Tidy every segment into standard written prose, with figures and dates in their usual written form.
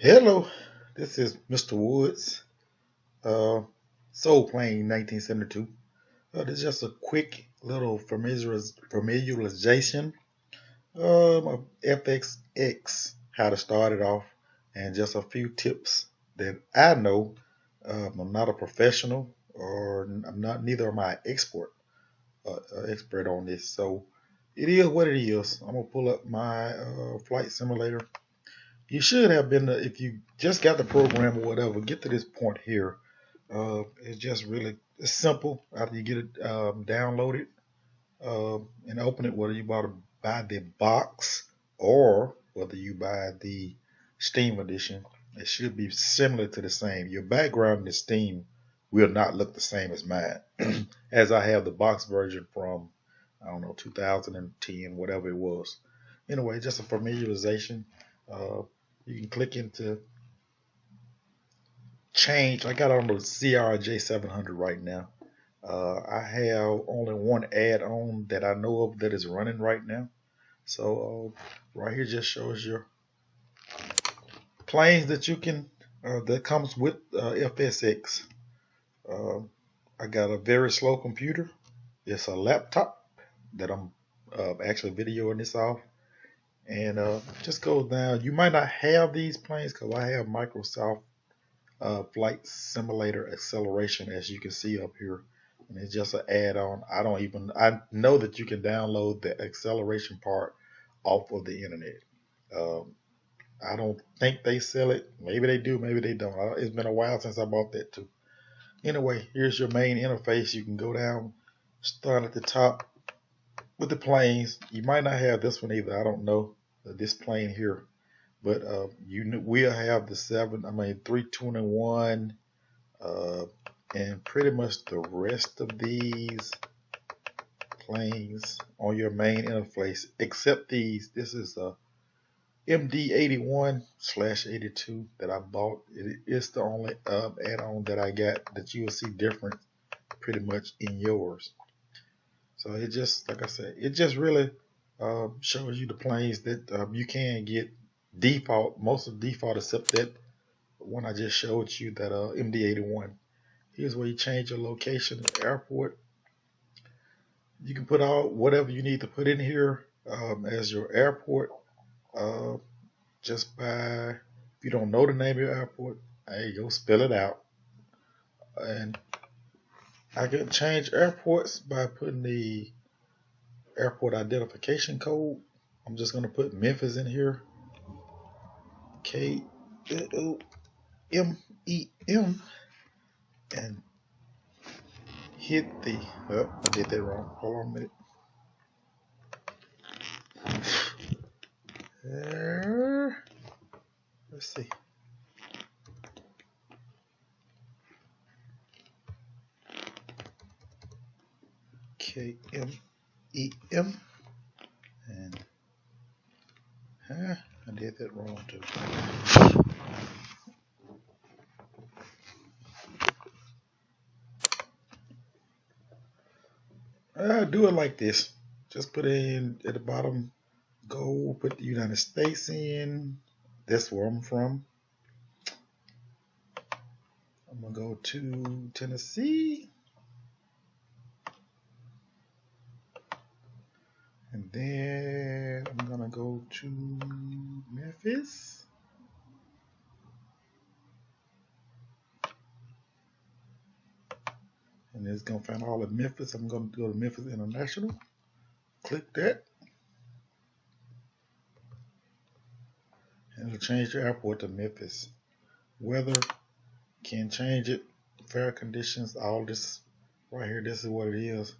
Hello, this is Mr. Woods, uh, Soul Plane 1972. This is just a quick little familiarization of FXX, how to start it off, and just a few tips that I know. I'm not a professional, or I'm not. Neither am I expert on this. So it is what it is. I'm gonna pull up my flight simulator. You should have been, if you just got the program or whatever, get to this point here. It's just really it's simple. After you get it downloaded and open it, whether you buy the box or whether you buy the Steam edition, it should be similar to the same. Your background in the Steam will not look the same as mine, as I have the box version from, I don't know, 2010, whatever it was. Anyway, just a familiarization. Uh, you can click into change. I got on the CRJ 700 right now. I have only one add-on that I know of that is running right now. So right here just shows your planes that you can that comes with FSX. Uh, I got a very slow computer. It's a laptop that I'm actually videoing this off. And just goes down. You might not have these planes because I have Microsoft Flight Simulator Acceleration, as you can see up here. And it's just an add-on. I know that you can download the acceleration part off of the internet. Um, I don't think they sell it. Maybe they do, maybe they don't. It's been a while since I bought that too. Anyway, here's your main interface. You can go down, start at the top with the planes. You might not have this one either. I don't know this plane here, but you will have the 321, uh, and pretty much the rest of these planes on your main interface, except these. This is a MD81/82 that I bought. It is the only add-on that I got that you will see different pretty much in yours. So it just, like I said, it just really shows you the planes that you can get default, most of the default except that one I just showed you, that MD81. Here's where you change your location, the airport. You can put all whatever you need to put in here as your airport. Uh, just by, if you don't know the name of your airport, hey, go spell it out. And I can change airports by putting the airport identification code. I'm just gonna put Memphis in here. KLOMEM, and hit the. Oh, I did that wrong. Hold on a minute. Let's see. KMEM, and I did that wrong too. I do it like this. Just put it in at the bottom. Go put the United States in. That's where I'm from. I'm gonna go to Tennessee, and then I'm gonna go to Memphis. And it's gonna find all of Memphis. I'm gonna go to Memphis International. Click that, and it'll change the airport to Memphis. Weather can change it. Fair conditions, all this right here. This is what it is.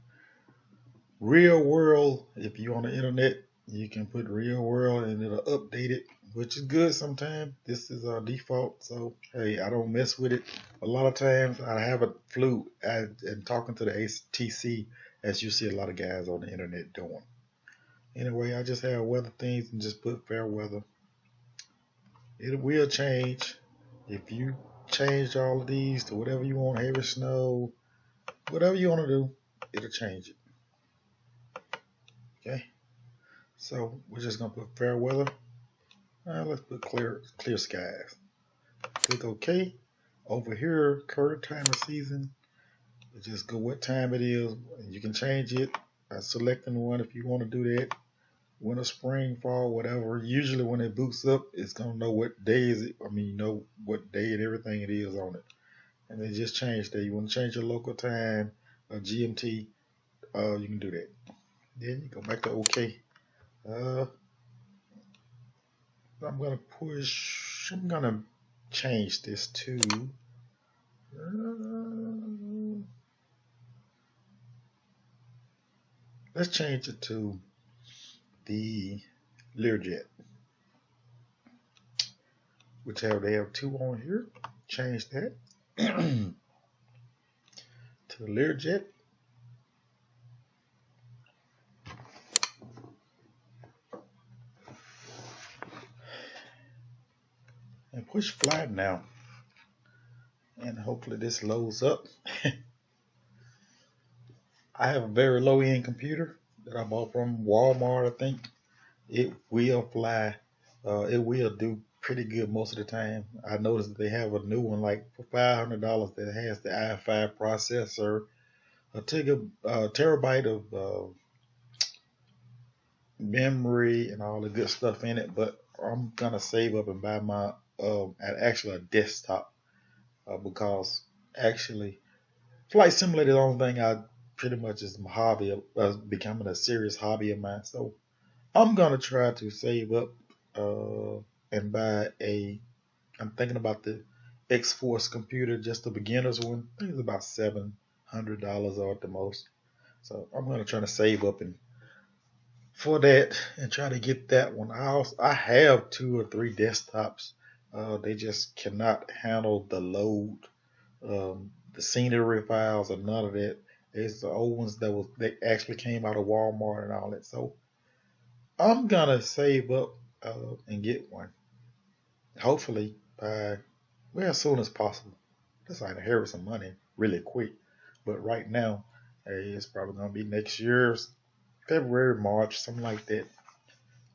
Real world. If you're on the internet, you can put real world, and it'll update it, which is good sometimes. This is our default, so hey, I don't mess with it. A lot of times I haven't flew and talking to the ATC, as you see a lot of guys on the internet doing. Anyway, I just have weather things and just put fair weather. It will change if you change all of these to whatever you want, heavy snow, whatever you want to do, it'll change it. Okay, so we're just gonna put fair weather. Let's put clear skies. Click OK. Over here, current timer season. Just go what time it is. You can change it by selecting one if you want to do that. Winter, spring, fall, whatever. Usually when it boots up, it's gonna know what day is it. I mean, you know what day and everything it is on it. And then just change that. You want to change your local time, GMT, you can do that. Then you go back to OK. I'm gonna push. I'm gonna change this to. Let's change it to the Learjet, which they have two on here. Change that to the Learjet. And push flat now. And hopefully this loads up. I have a very low end computer that I bought from Walmart, I think. It will fly. It will do pretty good most of the time. I noticed that they have a new one like for $500 that has the i5 processor, a terabyte of memory and all the good stuff in it. But I'm gonna save up and buy my actually a desktop because actually Flight Simulator is the only thing I pretty much is my hobby, becoming a serious hobby of mine. So I'm gonna try to save up and buy a. I'm thinking about the X-Force computer, just the beginner's one. I think it's about $700 or at the most. So I'm gonna try to save up and for that and try to get that one. I have 2 or 3 desktops. They just cannot handle the load, the scenery files, or none of that. It's the old ones that actually came out of Walmart and all that. So I'm gonna save up and get one. Hopefully by as soon as possible. That's like inherit some money really quick. But right now, hey, it's probably gonna be next year's February, March, something like that.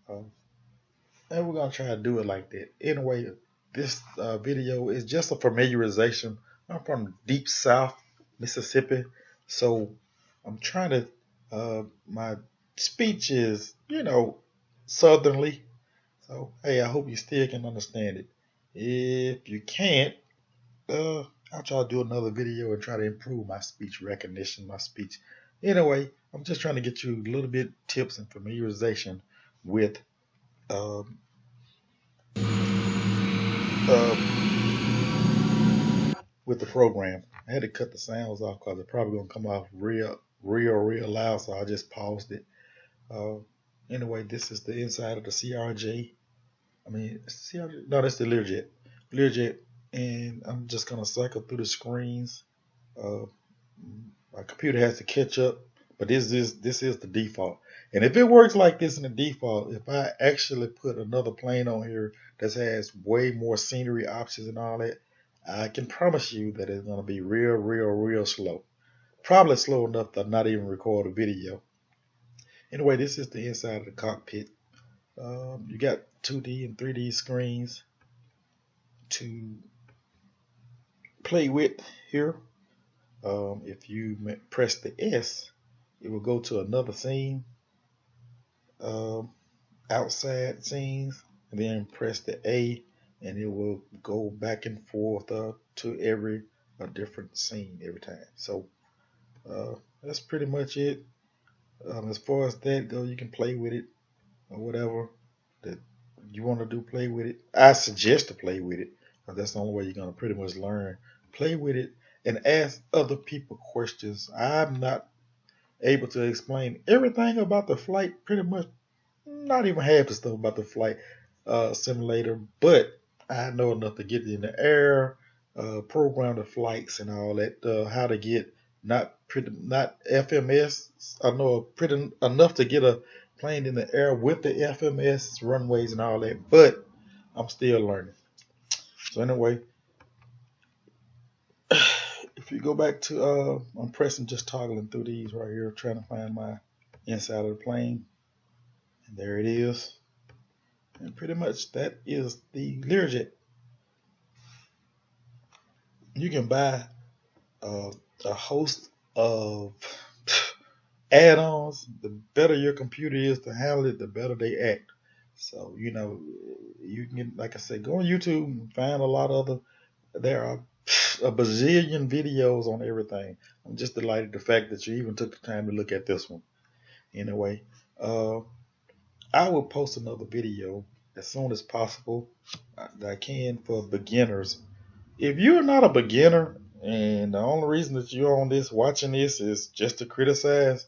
Um, and we're gonna try to do it like that. Anyway, this video is just a familiarization. I'm from deep South Mississippi, so I'm trying to. My speech is, southernly. So hey, I hope you still can understand it. If you can't, I'll try to do another video and try to improve my speech recognition, my speech. Anyway, I'm just trying to get you a little bit tips and familiarization with um, with the program. I had to cut the sounds off because they're probably gonna come off real loud, so I just paused it. Uh, anyway, this is the inside of the CRJ. I mean, CRJ? No, that's the Learjet. Learjet, and I'm just gonna cycle through the screens. Uh, my computer has to catch up, but this is the default. And if it works like this in the default, if I actually put another plane on here that has way more scenery options and all that, I can promise you that it's gonna be real slow. Probably slow enough to not even record a video. Anyway, this is the inside of the cockpit. You got 2D and 3D screens to play with here. If you press the S, it will go to another scene, um, outside scenes, and then press the A, and it will go back and forth to a different scene every time. So that's pretty much it. As far as that goes, you can play with it or whatever that you want to do. Play with it. I suggest to play with it because that's the only way you're gonna pretty much learn. Play with it and ask other people questions. I'm not able to explain everything about the flight, pretty much not even half the stuff about the flight simulator, but I know enough to get in the air, program the flights and all that, how to get not FMS. I know pretty enough to get a plane in the air with the FMS runways and all that, but I'm still learning. So anyway, if you go back to I'm pressing, just toggling through these right here, trying to find my inside of the plane, and there it is. And pretty much that is the Learjet. You can buy uh, a host of add-ons. The better your computer is to handle it, the better they act. So you can, like I said, go on YouTube and find a lot of other. There are a bazillion videos on everything. I'm just delighted the fact that you even took the time to look at this one. Anyway, uh, I will post another video as soon as possible that I can for beginners. If you're not a beginner and the only reason that you're on this watching this is just to criticize,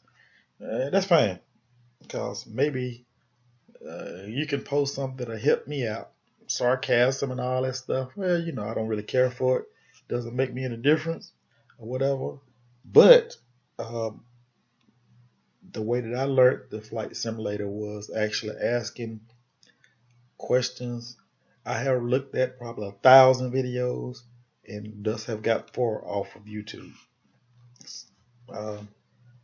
that's fine. Because maybe you can post something to help me out. Sarcasm and all that stuff. Well, I don't really care for it. Doesn't make me any difference or whatever. But um, the way that I learned the flight simulator was actually asking questions. I have looked at probably 1,000 videos and thus have got 4 off of YouTube. Um,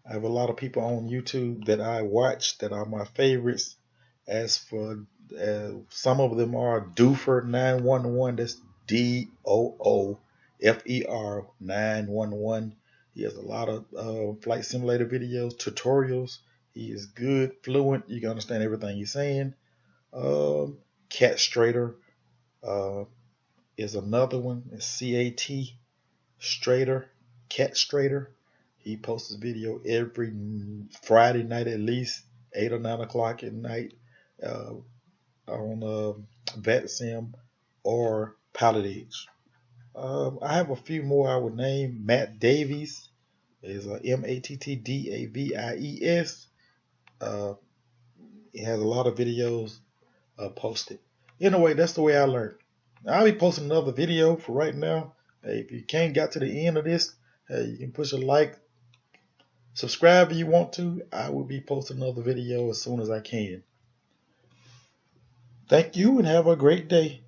I have a lot of people on YouTube that I watch that are my favorites. As for some of them are Doofer 911. That's DOOFER 911. He has a lot of flight simulator videos, tutorials. He is good, fluent. You can understand everything he's saying. Cat Strader is another one. It's CAT Strader, Cat Strader. He posts his video every Friday night at least 8 or 9 o'clock at night uh, on VetSim or Pilot Edge. I have a few more I would name. Matt Davies is MATTDAVIES. Uh, he has a lot of videos posted. Anyway, that's the way I learned. I'll be posting another video for right now. Hey, if you can't get to the end of this, you can push a like, subscribe if you want to. I will be posting another video as soon as I can. Thank you and have a great day.